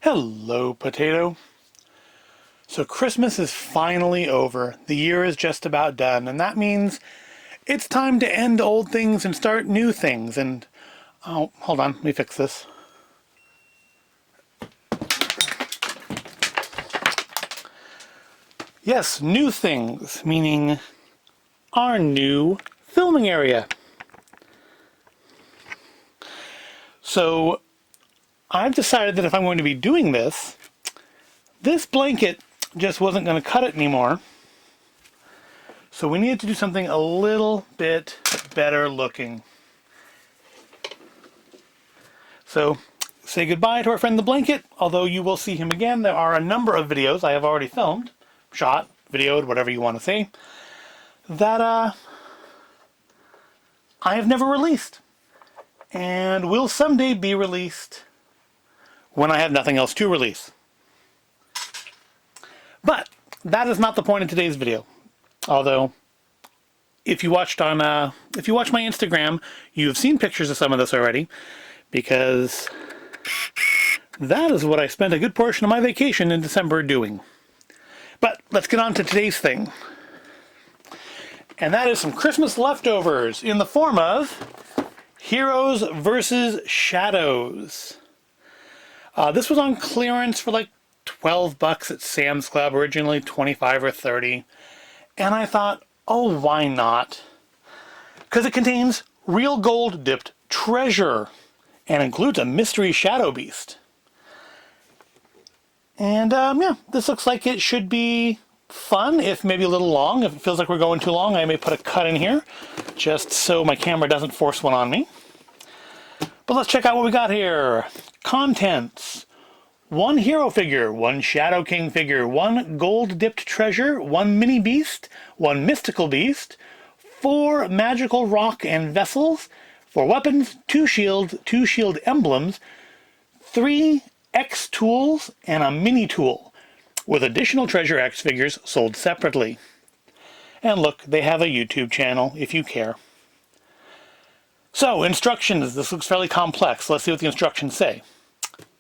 Hello, potato. So Christmas is finally over. The year is just about done, and that means it's time to end old things and start new things. And, oh, hold on, let me fix this. Yes, new things, meaning our new filming area. So I've decided that if I'm going to be doing this, this blanket just wasn't going to cut it anymore. So we needed to do something a little bit better looking. So say goodbye to our friend the blanket, although you will see him again. There are a number of videos I have already filmed, shot, videoed, whatever you want to say, that I have never released. And will someday be released when I have nothing else to release. But that is not the point of today's video. Although, if you watched my Instagram, you have seen pictures of some of this already, because that is what I spent a good portion of my vacation in December doing. But let's get on to today's thing. And that is some Christmas leftovers in the form of Heroes versus Shadows. This was on clearance for like $12 at Sam's Club, originally $25 or $30. And I thought, oh, why not? Because it contains real gold dipped treasure and includes a mystery shadow beast. And yeah, this looks like it should be fun, if maybe a little long. If it feels like we're going too long, I may put a cut in here, just so my camera doesn't force one on me. But let's check out what we got here. Contents. 1 hero figure, 1 Shadow King figure, 1 gold dipped treasure, 1 mini beast, 1 mystical beast, 4 magical rock and vessels, 4 weapons, 2 shields, 2 shield emblems, 3 X tools, and a mini tool, with additional Treasure X figures sold separately. And look, they have a YouTube channel if you care. So, instructions. This looks fairly complex. Let's see what the instructions say.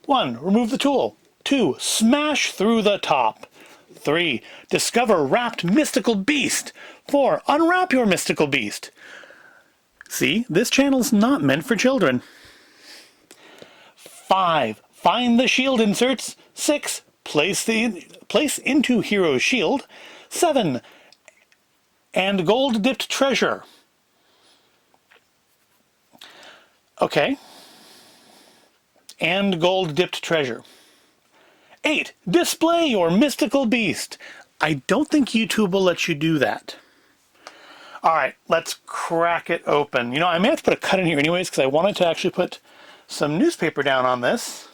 1. Remove the tool. 2. Smash through the top. 3. Discover wrapped mystical beast. 4. Unwrap your mystical beast. See, this channel's not meant for children. 5. Find the shield inserts. 6. Place into hero's shield. 7. And gold dipped treasure. Okay. And gold dipped treasure. 8. Display your mystical beast. I don't think YouTube will let you do that. Alright, let's crack it open. You know, I may have to put a cut in here anyways, because I wanted to actually put some newspaper down on this.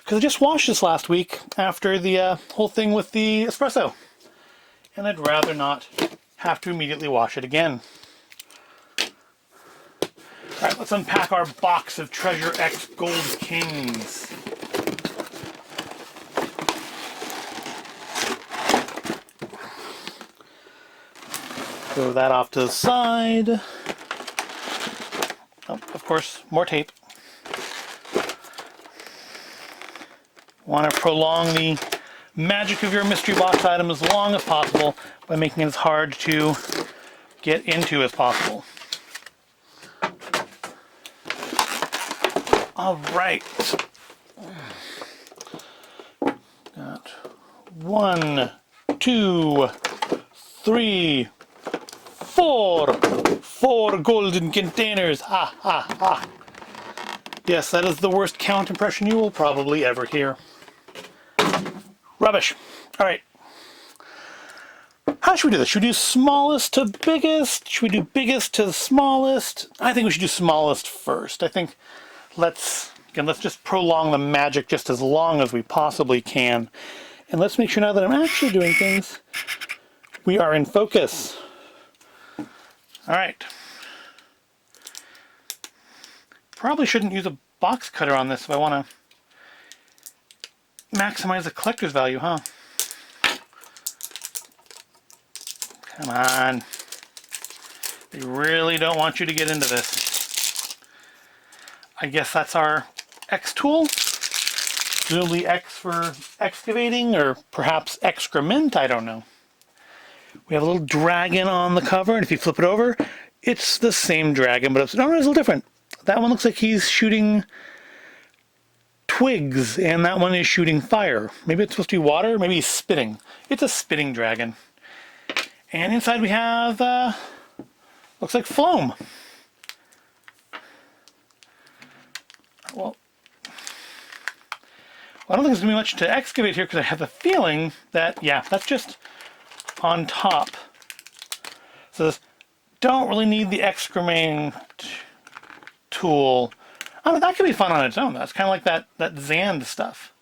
Because I just washed this last week after the whole thing with the espresso. And I'd rather not have to immediately wash it again. Alright, let's unpack our box of Treasure X Gold Kings. Throw that off to the side. Oh, of course, more tape. Want to prolong the magic of your mystery box item as long as possible by making it as hard to get into as possible. All right. Got 1, 2, 3, 4. 4 golden containers. Ha ha ha. Yes, that is the worst count impression you will probably ever hear. Rubbish. All right. How should we do this? Should we do smallest to biggest? Should we do biggest to smallest? I think we should do smallest first. I think let's just prolong the magic just as long as we possibly can. And let's make sure now that I'm actually doing things, we are in focus. All right. Probably shouldn't use a box cutter on this if I want to maximize the collector's value, huh? Come on. They really don't want you to get into this. I guess that's our X tool. presumably X for excavating, or perhaps excrement, I don't know. We have a little dragon on the cover, and if you flip it over, it's the same dragon, but it's a little different. That one looks like he's shooting twigs, and that one is shooting fire. Maybe it's supposed to be water, maybe he's spitting. It's a spitting dragon. And inside we have, looks like Floam. Well, I don't think there's going to be much to excavate here because I have a feeling that, yeah, that's just on top. So this, don't really need the excrement tool. I mean, that could be fun on its own. That's kind of like that Zand stuff.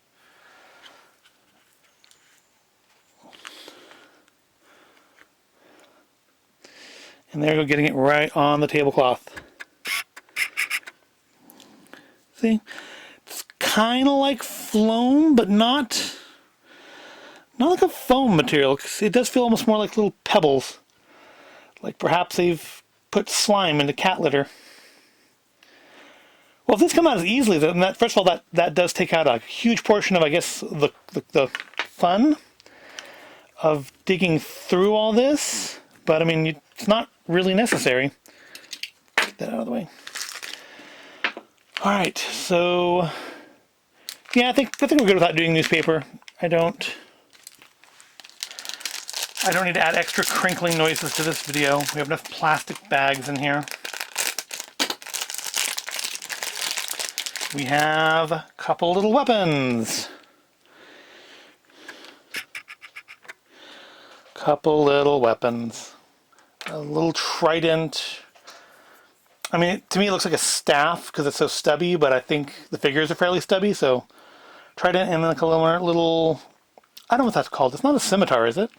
And there you go, getting it right on the tablecloth. See? It's kind of like Floam, but not like a foam material. It does feel almost more like little pebbles. Like perhaps they've put slime into cat litter. Well, if these come out as easily, then that, first of all, that does take out a huge portion of, I guess, the fun of digging through all this. But I mean, it's not really necessary. Get that out of the way. All right, so yeah, I think we're good without doing newspaper. I don't need to add extra crinkling noises to this video. We have enough plastic bags in here. We have a couple little weapons. Couple little weapons. A little trident. I mean, to me it looks like a staff because it's so stubby, but I think the figures are fairly stubby, so trident, and then like a little, I don't know what that's called. It's not a scimitar, is it?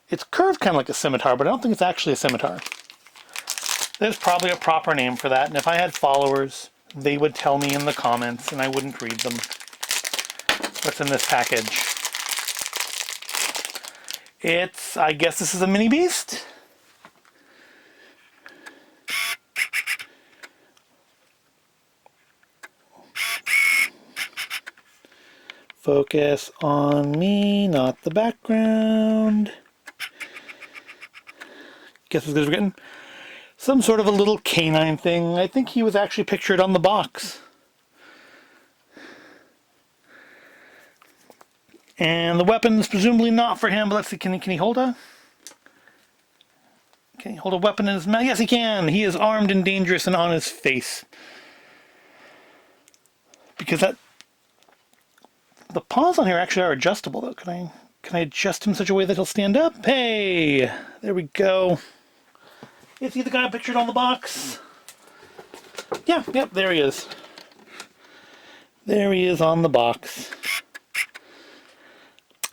It's curved kind of like a scimitar, but I don't think it's actually a scimitar. There's probably a proper name for that, and if I had followers, they would tell me in the comments, and I wouldn't read them. What's in this package? I guess this is a mini beast? Focus on me, not the background. Guess what we're getting? Some sort of a little canine thing. I think he was actually pictured on the box. And the weapon's presumably not for him, but let's see, can he hold a weapon in his mouth? Yes, he can! He is armed and dangerous and on his face. Because the paws on here actually are adjustable, though. Can I adjust him in such a way that he'll stand up? Hey! There we go. Is he the guy pictured on the box? Yeah, yep, there he is. There he is on the box.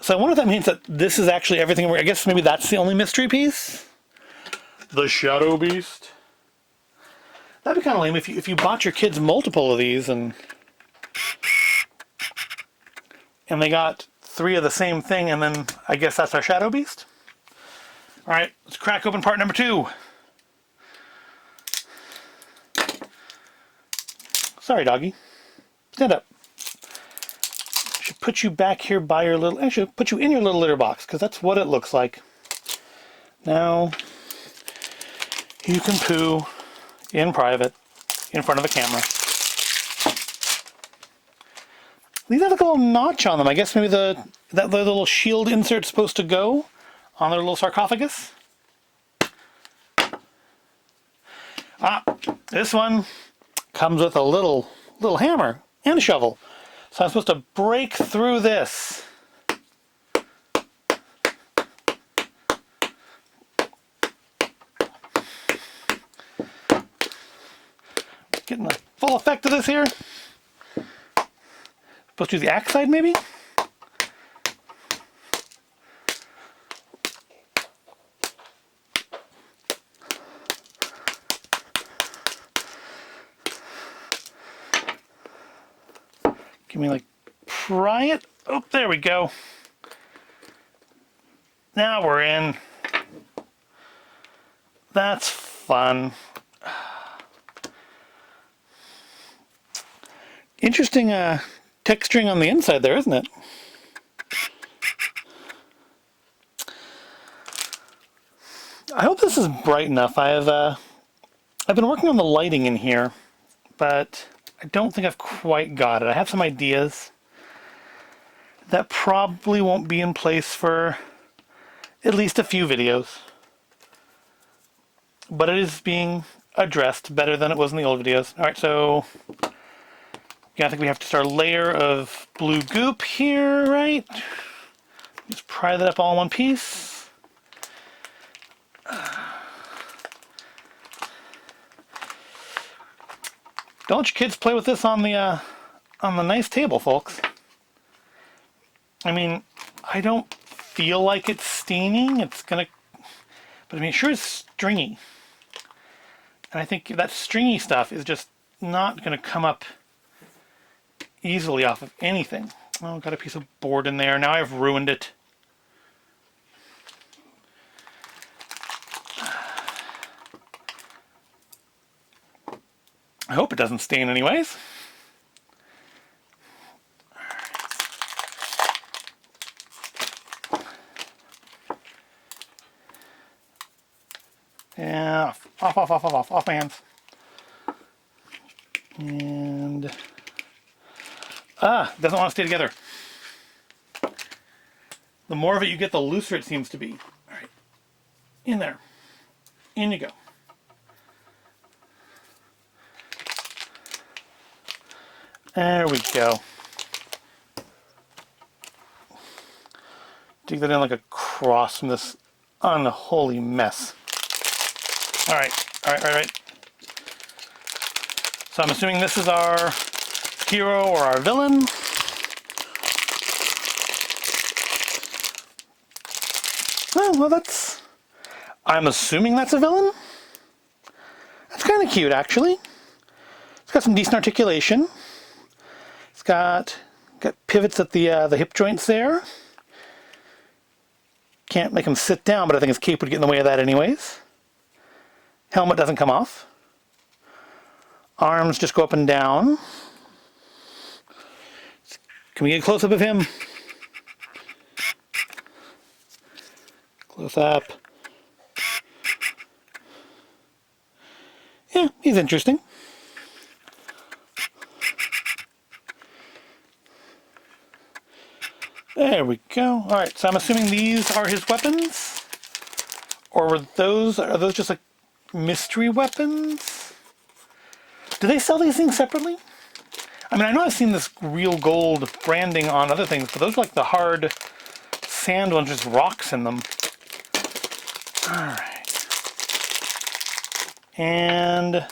So I wonder if that means that this is actually everything. I guess maybe that's the only mystery piece? The Shadow Beast? That'd be kind of lame if you bought your kids multiple of these and they got 3 of the same thing, and then I guess that's our Shadow Beast? Alright, let's crack open part number 2. Sorry, doggy. Stand up. Should put you back here by your little... I should put you in your little litter box, because that's what it looks like. Now, you can poo in private, in front of the camera. These have like a little notch on them. I guess maybe the little shield insert's supposed to go on their little sarcophagus. This one comes with a little hammer and a shovel. So I'm supposed to break through this. Getting the full effect of this here. Supposed to do the axe side, maybe? Give me, like, pry it. Oh, there we go. Now we're in. That's fun. Interesting texturing on the inside there, isn't it? I hope this is bright enough. I've been working on the lighting in here, but I don't think I've quite got it. I have some ideas that probably won't be in place for at least a few videos. But it is being addressed better than it was in the old videos. Alright, so yeah, I think we have to start a layer of blue goop here, right? Just pry that up all in one piece. Don't let your kids play with this on the nice table, folks. I mean, I don't feel like it's staining. It's gonna, but I mean, it sure is stringy. And I think that stringy stuff is just not gonna come up easily off of anything. Oh, got a piece of board in there. Now I've ruined it. I hope it doesn't stain anyways. Yeah, off my hands. And doesn't want to stay together. The more of it you get, the looser it seems to be. All right, in there, in you go. There we go. Dig that in like a cross from this unholy mess. All right. So I'm assuming this is our hero or our villain. Oh, well, that's... I'm assuming that's a villain. That's kind of cute, actually. It's got some decent articulation. It's got pivots at the hip joints there. Can't make him sit down, but I think his cape would get in the way of that anyways. Helmet doesn't come off. Arms just go up and down. Can we get a close-up of him? Close up. Yeah, he's interesting. There we go. Alright, so I'm assuming these are his weapons? Or are those just like mystery weapons? Do they sell these things separately? I mean, I know I've seen this real gold branding on other things, but those are like the hard sand ones, just rocks in them. Alright. And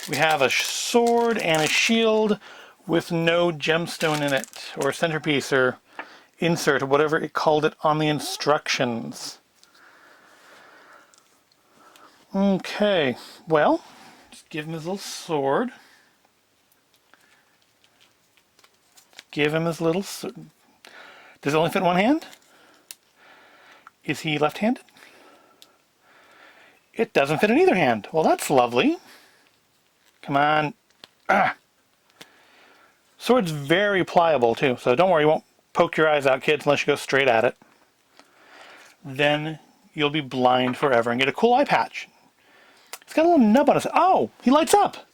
we have a sword and a shield with no gemstone in it, or centerpiece, or insert, or whatever it called it on the instructions. Okay, well, just give him his little sword. Give him his little sword. Does it only fit in one hand? Is he left-handed? It doesn't fit in either hand. Well, that's lovely. Come on. Ah. Sword's very pliable too, so don't worry, you won't poke your eyes out, kids, unless you go straight at it. Then you'll be blind forever and get a cool eye patch. It's got a little nub on it. Oh, he lights up.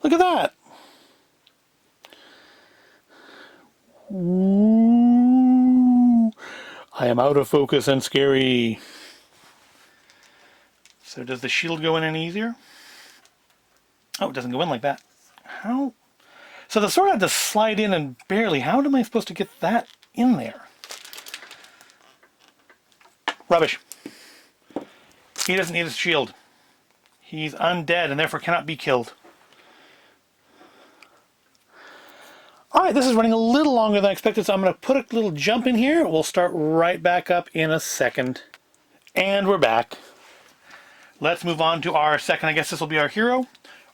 Look at that. Ooh, I am out of focus and scary. So does the shield go in any easier? Oh, it doesn't go in like that. How? So the sword had to slide in and barely. How am I supposed to get that in there? Rubbish. He doesn't need a shield. He's undead and therefore cannot be killed. Alright, this is running a little longer than I expected, so I'm going to put a little jump in here. We'll start right back up in a second. And we're back. Let's move on to our second. I guess this will be our hero.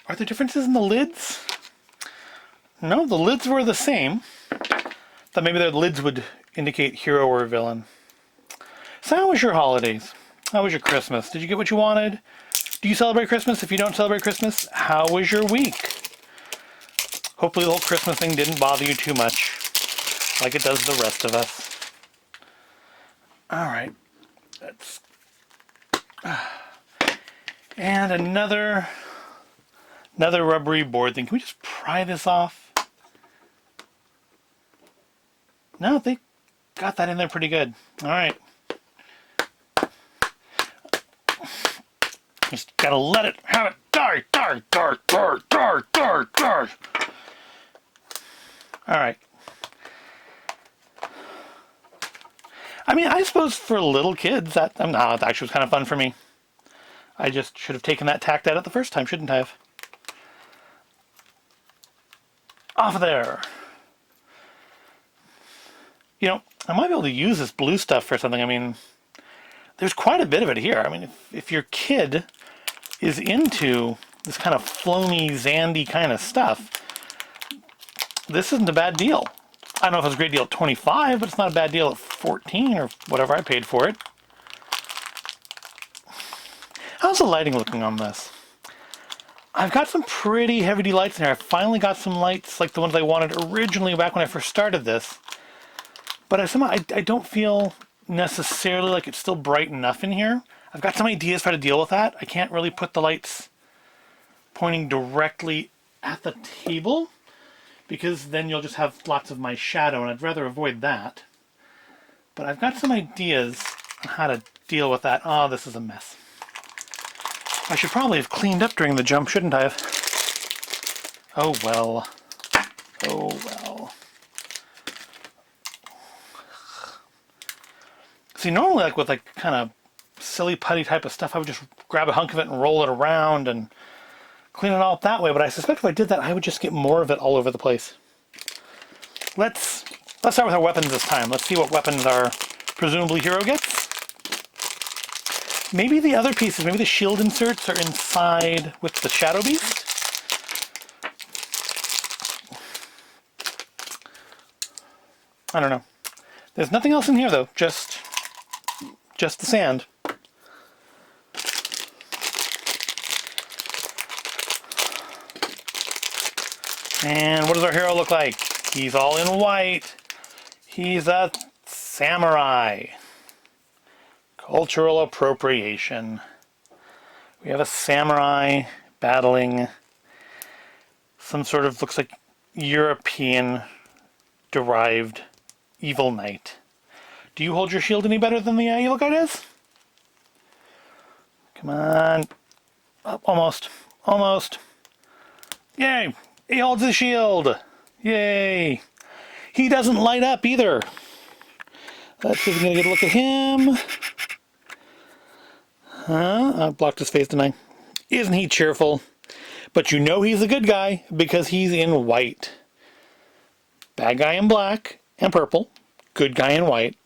Are there differences in the lids? No, the lids were the same. Thought maybe the lids would indicate hero or villain. So how was your holidays? How was your Christmas? Did you get what you wanted? Do you celebrate Christmas? If you don't celebrate Christmas, how was your week? Hopefully the whole Christmas thing didn't bother you too much, like it does the rest of us. All right, that's and another rubbery board thing. Can we just pry this off? No, they got that in there pretty good. All right. Just gotta let it have it. Die, die, die, die, die, die, die. All right. I mean, I suppose for little kids, that actually was kind of fun for me. I just should have taken that tacked out at the first time, shouldn't I have? Off of there. You know, I might be able to use this blue stuff for something. I mean, there's quite a bit of it here. I mean, if your kid is into this kind of floamy, zandy kind of stuff, this isn't a bad deal. I don't know if it's a great deal at 25, but it's not a bad deal at 14 or whatever I paid for it. How's the lighting looking on this? I've got some pretty heavy lights in here. I finally got some lights like the ones I wanted originally back when I first started this. But I don't feel necessarily like it's still bright enough in here. I've got some ideas for how to deal with that. I can't really put the lights pointing directly at the table, because then you'll just have lots of my shadow, and I'd rather avoid that. But I've got some ideas on how to deal with that. Oh, this is a mess. I should probably have cleaned up during the jump, shouldn't I have? Oh well. Oh well. See, normally like with like kind of silly putty type of stuff, I would just grab a hunk of it and roll it around and clean it all up that way, but I suspect if I did that, I would just get more of it all over the place. Let's start with our weapons this time. Let's see what weapons our presumably hero gets. Maybe the other pieces, maybe the shield inserts are inside with the Shadow Beast. I don't know. There's nothing else in here though, just the sand. And what does our hero look like? He's all in white. He's a samurai. Cultural appropriation. We have a samurai battling some sort of, looks like European derived evil knight. Do you hold your shield any better than the evil guy does? Come on. Oh, almost. Almost. Yay! He holds his shield! Yay! He doesn't light up either. Let's see if we can get a look at him. I blocked his face, didn't I? Isn't he cheerful? But you know he's a good guy because he's in white. Bad guy in black and purple. Good guy in white.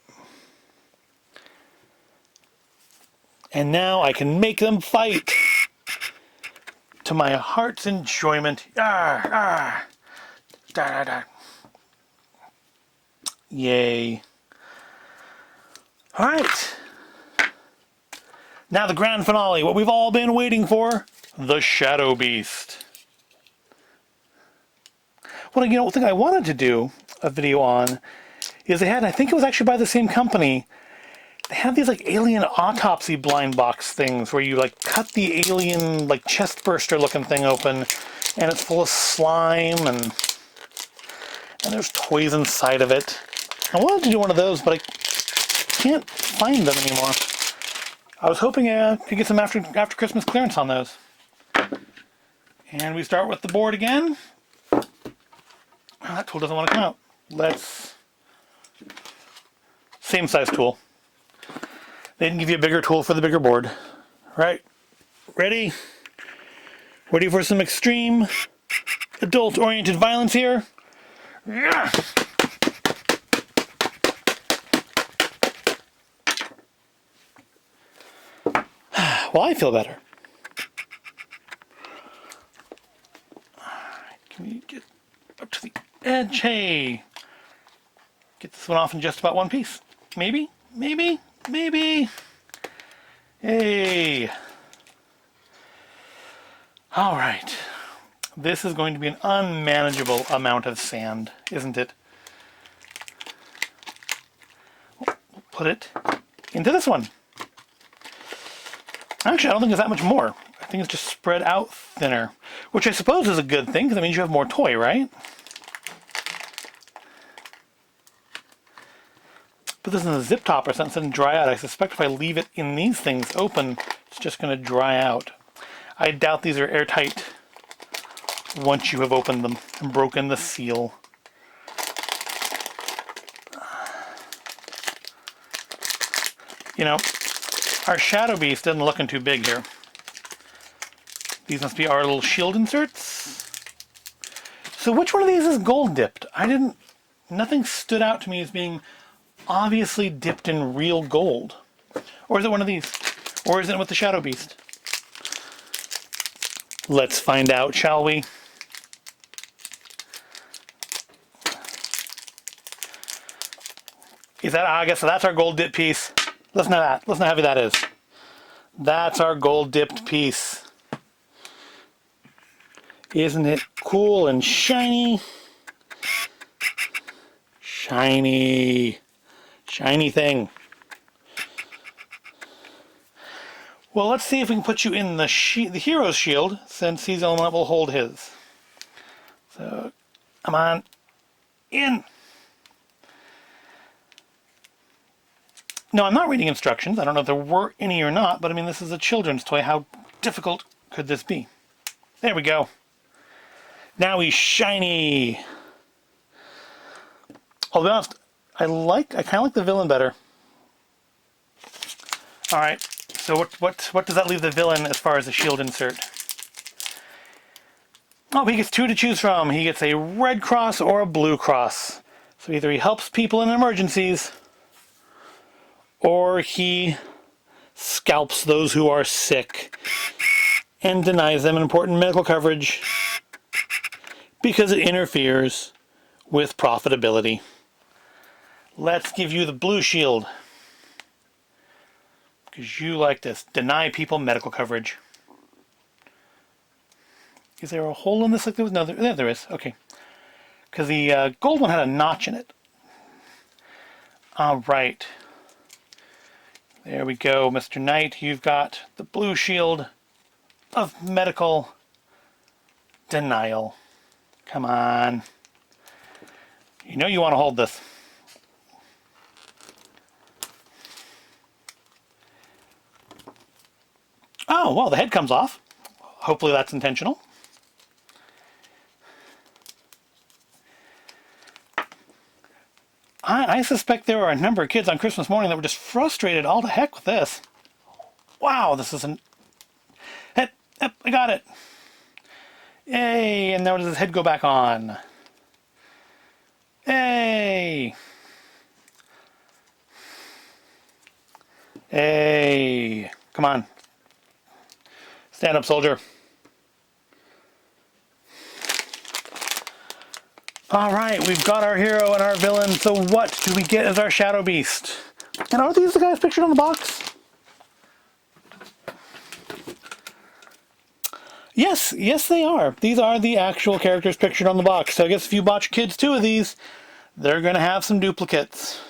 And now I can make them fight. To my heart's enjoyment. Arr, arr. Da, da, da. Yay. Alright. Now the grand finale, what we've all been waiting for, the Shadow Beast. Well, you know, one thing I wanted to do a video on is they had, I think it was actually by the same company, they had these like alien autopsy blind box things where you like cut the alien like chest burster looking thing open and it's full of slime and there's toys inside of it. I wanted to do one of those, but I can't find them anymore. I was hoping I could get some after Christmas clearance on those. And we start with the board again. Oh, that tool doesn't want to come out. Let's... Same size tool. They didn't give you a bigger tool for the bigger board. Right. Ready? Ready for some extreme adult-oriented violence here? Yeah. Well, I feel better. Alright, can we get up to the edge? Hey! Get this one off in just about one piece. Maybe? Maybe? Maybe? Hey! Alright. This is going to be an unmanageable amount of sand, isn't it? Put it into this one. Actually, I don't think there's that much more. I think it's just spread out thinner, which I suppose is a good thing, because that means you have more toy, right? Put this in a zip top or something and dry out. I suspect if I leave it in these things open, it's just going to dry out. I doubt these are airtight once you have opened them and broken the seal. You know, our Shadow Beast isn't looking too big here. These must be our little shield inserts. So which one of these is gold dipped? Nothing stood out to me as being obviously dipped in real gold. Or is it one of these? Or is it with the Shadow Beast? Let's find out, shall we? Is that, I guess that's our gold dip piece. Listen to that. Listen to how heavy that is. That's our gold dipped piece. Isn't it cool and shiny? Shiny. Shiny thing. Well, let's see if we can put you in the hero's shield, since he's the only one that will hold his. So, come on. In! No, I'm not reading instructions. I don't know if there were any or not, but I mean, this is a children's toy. How difficult could this be? There we go. Now he's shiny. I'll be honest, I kind of like the villain better. All right, so what does that leave the villain as far as the shield insert? Oh, he gets two to choose from. He gets a red cross or a blue cross. So either he helps people in emergencies, or he scalps those who are sick and denies them important medical coverage because it interferes with profitability. Let's give you the blue shield, because you like to deny people medical coverage. Is there a hole in this like there was? No, there is. Okay. Because the gold one had a notch in it. All right. There we go, Mr. Knight. You've got the blue shield of medical denial. Come on. You know you want to hold this. Oh, well, the head comes off. Hopefully that's intentional. I suspect there were a number of kids on Christmas morning that were just frustrated all to heck with this. Wow, this isn't... I got it. Yay, and now does his head go back on? Hey! Hey! Come on. Stand up, soldier. Alright, we've got our hero and our villain, so what do we get as our Shadow Beast? And are these the guys pictured on the box? Yes, they are. These are the actual characters pictured on the box. So I guess if you bought your kids 2 of these, they're going to have some duplicates.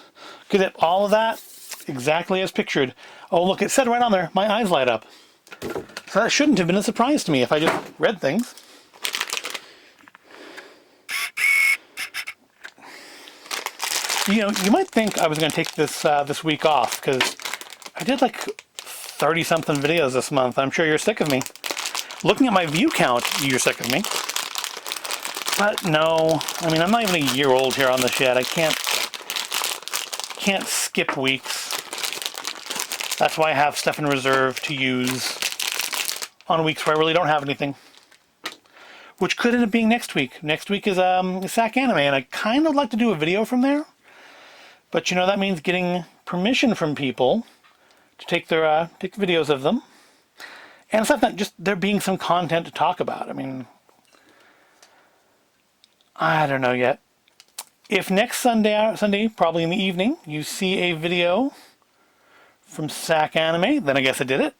Get all of that exactly as pictured. Oh, look, it said right on there, my eyes light up. So that shouldn't have been a surprise to me if I just read things. You know, you might think I was going to take this week off, because I did like 30-something videos this month. I'm sure you're sick of me. Looking at my view count, you're sick of me. But no, I mean, I'm not even a year old here on this yet. I can't skip weeks. That's why I have stuff in reserve to use on weeks where I really don't have anything. Which could end up being next week. Next week is SAC Anime, and I kind of like to do a video from there. But you know, that means getting permission from people to take their take videos of them. And it's not just there being some content to talk about. I mean, I don't know yet. If next Sunday, probably in the evening, you see a video from SAC Anime, then I guess I did it.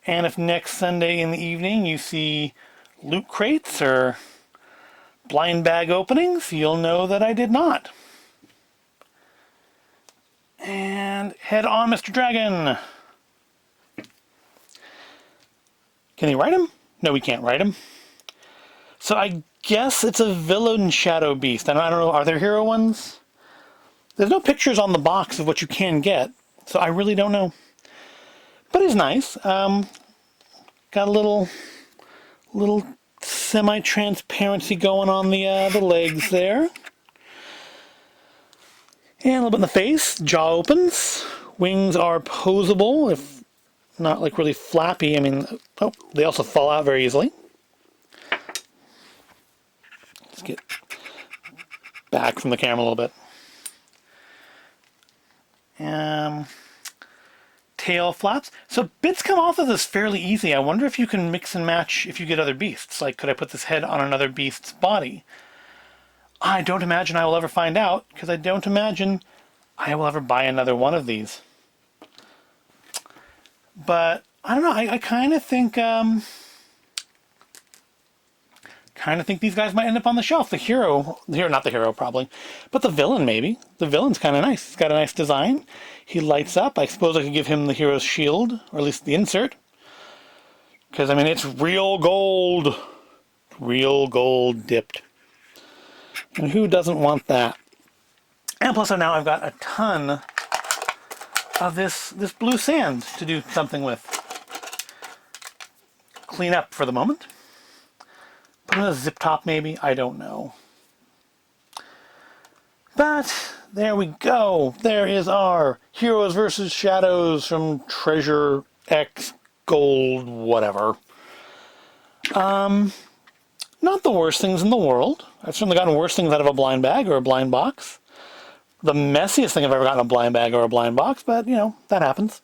And if next Sunday in the evening you see loot crates or blind bag openings, you'll know that I did not. And head on, Mr. Dragon. Can he ride him? No, we can't ride him. So I guess it's a villain shadow beast. I don't know, are there hero ones? There's no pictures on the box of what you can get, so I really don't know. But he's nice. Got a little semi-transparency going on the legs there. And a little bit in the face. Jaw opens. Wings are posable, if not like really flappy. I mean, oh, they also fall out very easily. Let's get back from the camera a little bit. Tail flaps. So bits come off of this fairly easy. I wonder if you can mix and match if you get other beasts. Like, could I put this head on another beast's body? I don't imagine I will ever find out, because I don't imagine I will ever buy another one of these. But I don't know. I kind of think these guys might end up on the shelf. The hero, not the hero probably, but the villain maybe. The villain's kind of nice. He's got a nice design. He lights up. I suppose I could give him the hero's shield, or at least the insert, because I mean it's real gold dipped. And who doesn't want that? And plus now I've got a ton of this blue sand to do something with. Clean up for the moment. Put in a zip top maybe, I don't know. But there we go. There is our Heroes versus Shadows from Treasure X Gold whatever. Not the worst things in the world. I've certainly gotten worse things out of a blind bag or a blind box. The messiest thing I've ever gotten in a blind bag or a blind box, but you know, that happens.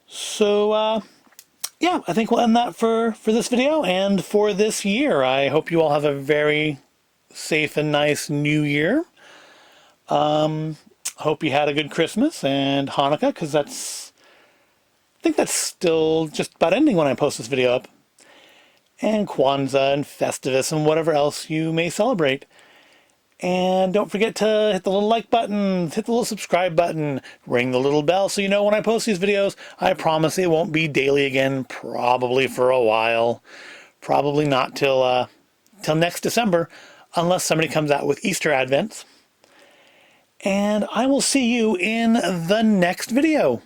So yeah, I think we'll end that for this video and for this year. I hope you all have a very safe and nice new year. Hope you had a good Christmas and Hanukkah, because I think that's still just about ending when I post this video up. And Kwanzaa and Festivus and whatever else you may celebrate. And don't forget to hit the little like button, hit the little subscribe button, ring the little bell so you know when I post these videos. I promise it won't be daily again, probably for a while. Probably not till next December, unless somebody comes out with Easter Advents. And I will see you in the next video.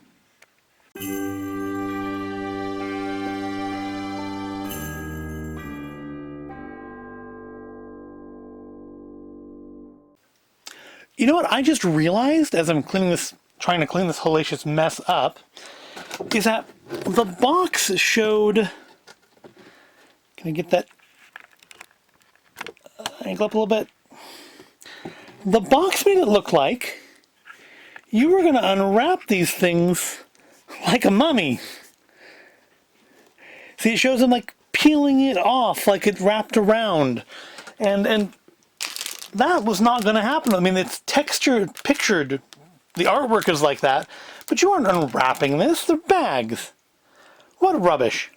You know what I just realized as I'm trying to clean this hellacious mess up, is that the box showed, can I get that angle up a little bit? The box made it look like you were going to unwrap these things like a mummy. See, it shows them like peeling it off like it's wrapped around. And that was not going to happen. I mean, it's textured, pictured. The artwork is like that. But you aren't unwrapping this. They're bags. What rubbish.